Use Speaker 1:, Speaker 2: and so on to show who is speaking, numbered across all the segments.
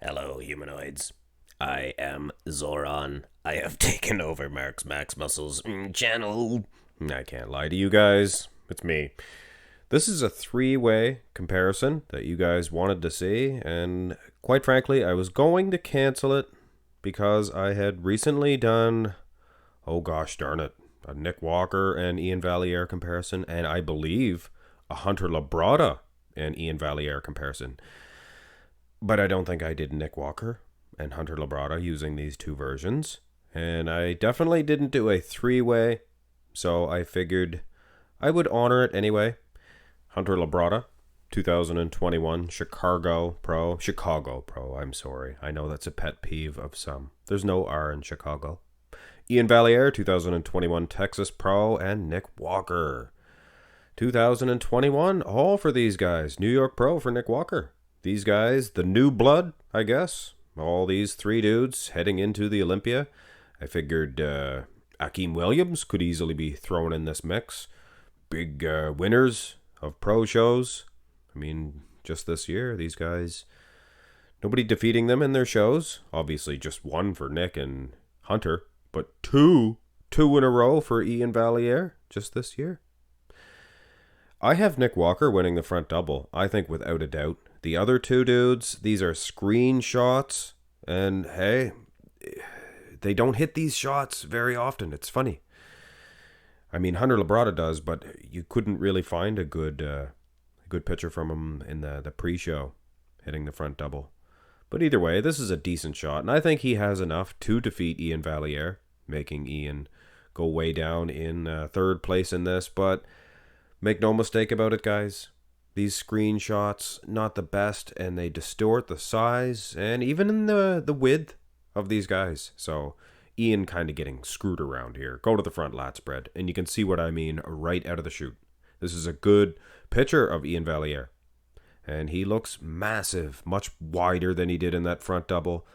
Speaker 1: Hello, humanoids. I am Zoran. I have taken over Mark's Max Muscles channel. I can't lie to you guys. It's me. This is a three-way comparison that you guys wanted to see, and quite frankly, I was going to cancel it because I had recently done, oh gosh darn it, a Nick Walker and Iain Valliere comparison, and I believe a Hunter Labrada and Iain Valliere comparison. But I don't think I did Nick Walker and Hunter Labrada using these two versions. And I definitely didn't do a three-way, so I figured I would honor it anyway. Hunter Labrada, 2021 Chicago Pro. I'm sorry. I know that's a pet peeve of some. There's no R in Chicago. Iain Valliere, 2021 Texas Pro, and Nick Walker, 2021. All for these guys. New York Pro for Nick Walker. These guys, the new blood, I guess. All these three dudes heading into the Olympia. I figured Iain Williams could easily be thrown in this mix. Big winners of pro shows. I mean, just this year, these guys, nobody defeating them in their shows. Obviously, just one for Nick and Hunter, but two in a row for Iain Valliere just this year. I have Nick Walker winning the front double, I think without a doubt. The other two dudes, these are screenshots, and hey, they don't hit these shots very often. It's funny. I mean, Hunter Labrada does, but you couldn't really find a good picture from him in the pre-show, hitting the front double. But either way, this is a decent shot, and I think he has enough to defeat Iain Valliere, making Iain go way down in third place in this. But make no mistake about it, guys. These screenshots, not the best, and they distort the size and even in the width of these guys. So Iain kind of getting screwed around here. Go to the front lat spread, and you can see what I mean right out of the chute. This is a good picture of Iain Valliere. And he looks massive, much wider than he did in that front double.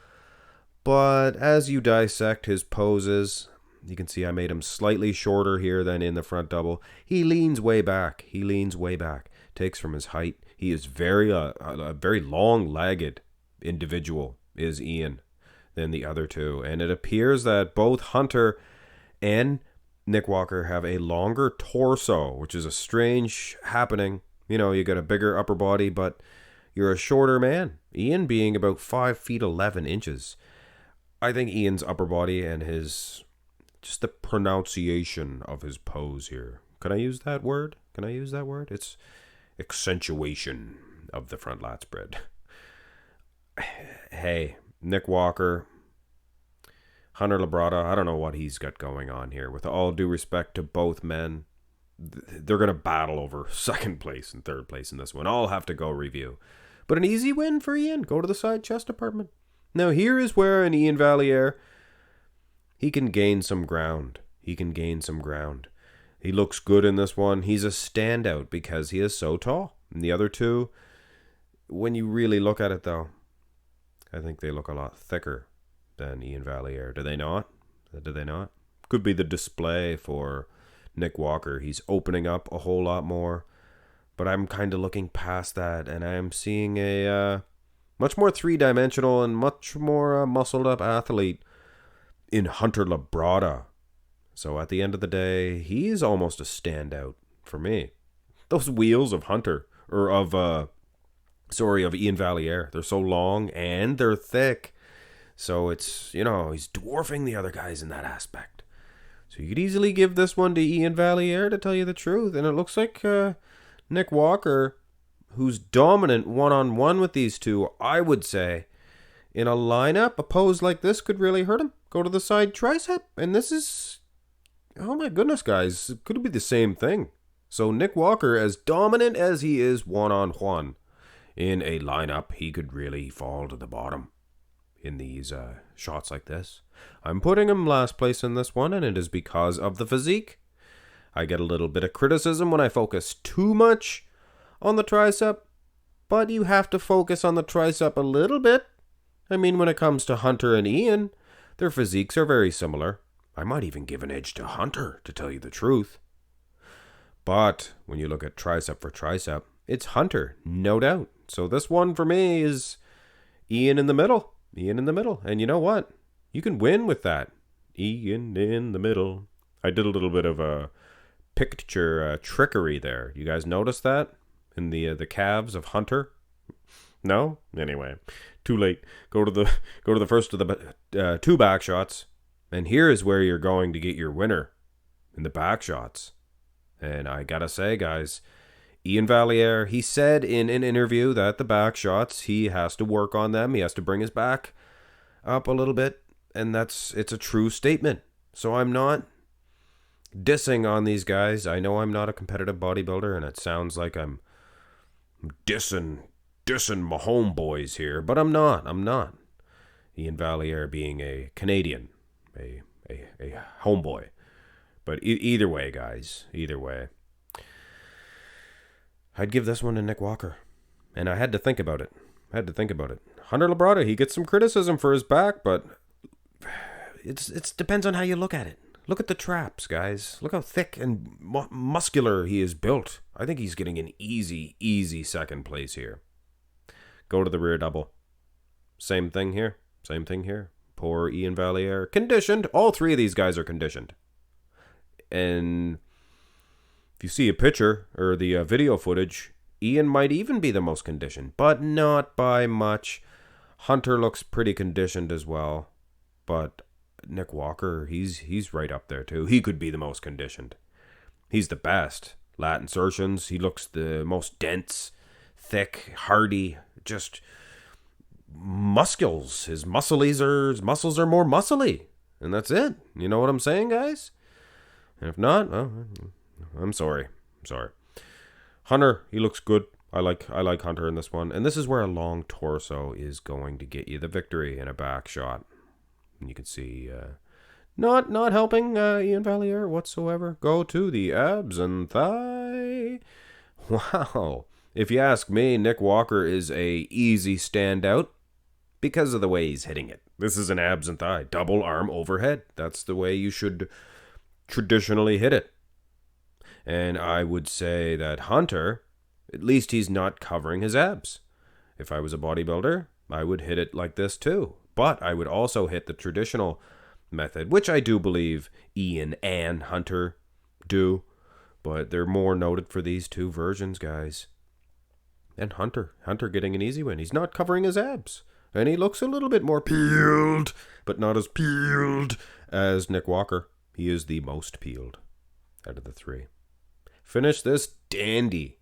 Speaker 1: But as you dissect his poses, you can see I made him slightly shorter here than in the front double. He leans way back. Takes from his height. He is a very long-legged individual, is Iain, than the other two. And it appears that both Hunter and Nick Walker have a longer torso, which is a strange happening. You know, you got a bigger upper body, but you're a shorter man. Iain being about 5 feet 11 inches. I think Iain's upper body and just the pronunciation of his pose here. Can I use that word? It's accentuation of the front lat spread. Hey, Nick Walker, Hunter Labrada, I don't know what he's got going on here. With all due respect to both men, they're going to battle over second place and third place in this one. I'll have to go review. But an easy win for Iain. Go to the side chest department. Now here is where an Iain Valliere, he can gain some ground. He looks good in this one. He's a standout because he is so tall. And the other two, when you really look at it though, I think they look a lot thicker than Iain Valliere. Do they not? Could be the display for Nick Walker. He's opening up a whole lot more. But I'm kind of looking past that, and I am seeing a much more three-dimensional and much more muscled-up athlete in Hunter Labrada. So at the end of the day, he's almost a standout for me. Those wheels of Hunter, or of Iain Valliere, they're so long and they're thick. So it's, he's dwarfing the other guys in that aspect. So you could easily give this one to Iain Valliere, to tell you the truth. And it looks like Nick Walker, who's dominant one-on-one with these two, I would say, in a lineup, a pose like this could really hurt him. Go to the side tricep, and this is, oh my goodness, guys, it could be the same thing. So Nick Walker, as dominant as he is one-on-one in a lineup, he could really fall to the bottom in these shots like this. I'm putting him last place in this one, and it is because of the physique. I get a little bit of criticism when I focus too much on the tricep, but you have to focus on the tricep a little bit. I mean, when it comes to Hunter and Iain, their physiques are very similar. I might even give an edge to Hunter, to tell you the truth. But when you look at tricep for tricep, it's Hunter, no doubt. So this one for me is Iain in the middle. Iain in the middle. And you know what? You can win with that. Iain in the middle. I did a little bit of a picture trickery there. You guys notice that? In the calves of Hunter? No? Anyway, too late. Go to the first of the two back shots. And here is where you're going to get your winner. In the back shots. And I gotta say, guys, Iain Valliere, he said in an interview that the back shots, he has to work on them. He has to bring his back up a little bit. And it's a true statement. So I'm not dissing on these guys. I know I'm not a competitive bodybuilder, and it sounds like I'm dissing my homeboys here, but I'm not. Iain Valliere being a Canadian, a homeboy. But either way, guys, either way, I'd give this one to Nick Walker. And I had to think about it. Hunter Labrada, he gets some criticism for his back, but it depends on how you look at it. Look at the traps, guys. Look how thick and muscular he is built. I think he's getting an easy second place here. Go to the rear double. Same thing here. Poor Iain Valliere. Conditioned. All three of these guys are conditioned. And if you see a picture or the video footage, Iain might even be the most conditioned, but not by much. Hunter looks pretty conditioned as well, but Nick Walker, he's right up there too. He could be the most conditioned. He's the best. Lat insertions, he looks the most dense, thick, hardy, just muscles. His muscles are more muscly, and that's it. You know what I'm saying, guys? And if not, well, I'm sorry. Hunter, he looks good. I like Hunter in this one. And this is where a long torso is going to get you the victory in a back shot. And you can see not helping Iain Valliere whatsoever. Go to the abs and thigh. Wow. If you ask me, Nick Walker is a easy standout because of the way he's hitting it. This is an abs and thigh. Double arm overhead. That's the way you should traditionally hit it. And I would say that Hunter, at least he's not covering his abs. If I was a bodybuilder, I would hit it like this too. But I would also hit the traditional method, which I do believe Iain and Hunter do. But they're more noted for these two versions, guys. And Hunter getting an easy win. He's not covering his abs. And he looks a little bit more peeled, but not as peeled as Nick Walker. He is the most peeled out of the three. Finish this dandy.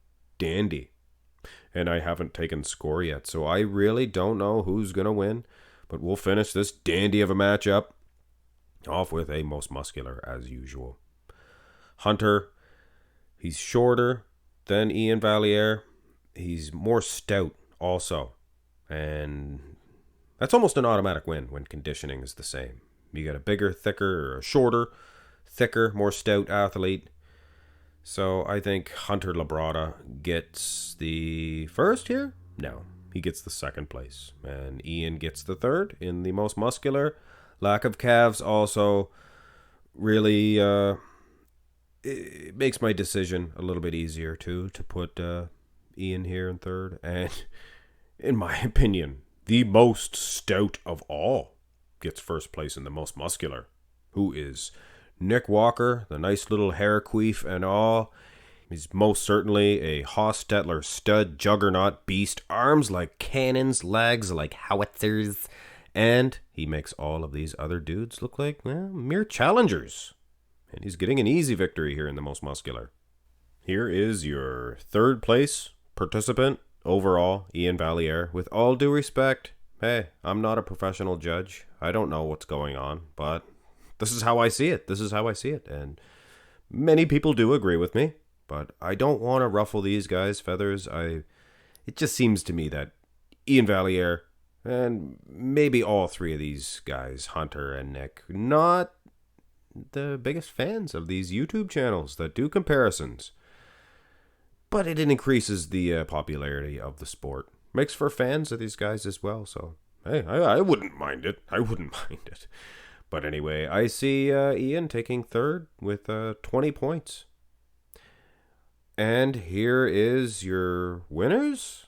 Speaker 1: And I haven't taken score yet, so I really don't know who's going to win. But we'll finish this dandy of a matchup off with a most muscular as usual. Hunter, he's shorter than Iain Valliere. He's more stout also. And that's almost an automatic win when conditioning is the same. You got a bigger, thicker, or a shorter, thicker, more stout athlete. So I think Hunter Labrada gets the first here. No, he gets the second place. And Iain gets the third in the most muscular. Lack of calves also really it makes my decision a little bit easier too, to put Iain here in third. And in my opinion, the most stout of all gets first place in the most muscular, who is Nick Walker, the nice little hair queef and all. He's most certainly a Hostetler stud, juggernaut beast, arms like cannons, legs like howitzers, and he makes all of these other dudes look like, well, mere challengers. And he's getting an easy victory here in the most muscular. Here is your third place participant overall, Iain Valliere. With all due respect, hey, I'm not a professional judge. I don't know what's going on, but this is how I see it. And many people do agree with me, but I don't want to ruffle these guys' feathers. It just seems to me that Iain Valliere, and maybe all three of these guys, Hunter and Nick, not the biggest fans of these YouTube channels that do comparisons. But it increases the popularity of the sport. Makes for fans of these guys as well, so hey, I wouldn't mind it. But anyway, I see Iain taking third with 20 points. And here is your winners.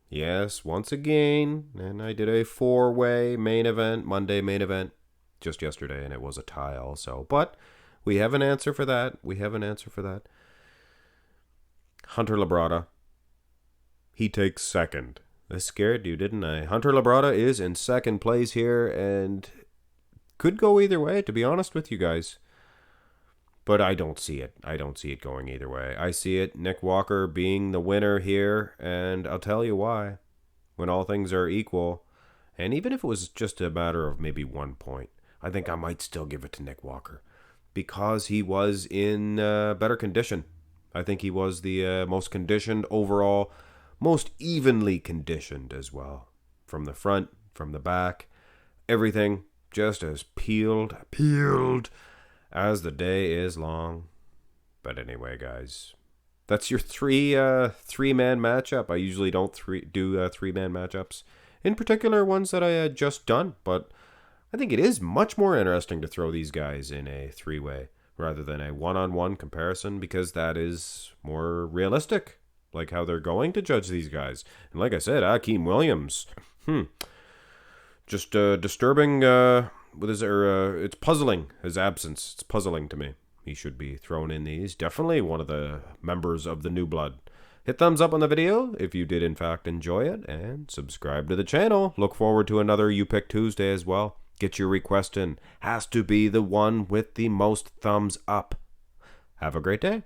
Speaker 1: Yes, once again. And I did a 4-way main event, Monday main event, just yesterday, and it was a tie also. But we have an answer for that. Hunter Labrada. He takes second. I scared you, didn't I? Hunter Labrada is in second place here, and could go either way, to be honest with you guys. But I don't see it. I don't see it going either way. I see it Nick Walker being the winner here, and I'll tell you why. When all things are equal, and even if it was just a matter of maybe 1 point, I think I might still give it to Nick Walker because he was in better condition. I think he was the most conditioned overall, most evenly conditioned as well. From the front, from the back, everything just as peeled as the day is long. But anyway, guys, that's your three-man matchup. I usually don't do three-man matchups, in particular ones that I had just done, but I think it is much more interesting to throw these guys in a three-way rather than a one-on-one comparison, because that is more realistic, like how they're going to judge these guys. And like I said, Iain Williams, just disturbing with his it's puzzling, his absence. It's puzzling to me. He should be thrown in these. Definitely one of the members of the New Blood. Hit thumbs up on the video if you did in fact enjoy it, and subscribe to the channel. Look forward to another You Pick Tuesday as well. Get your request in. Has to be the one with the most thumbs up. Have a great day.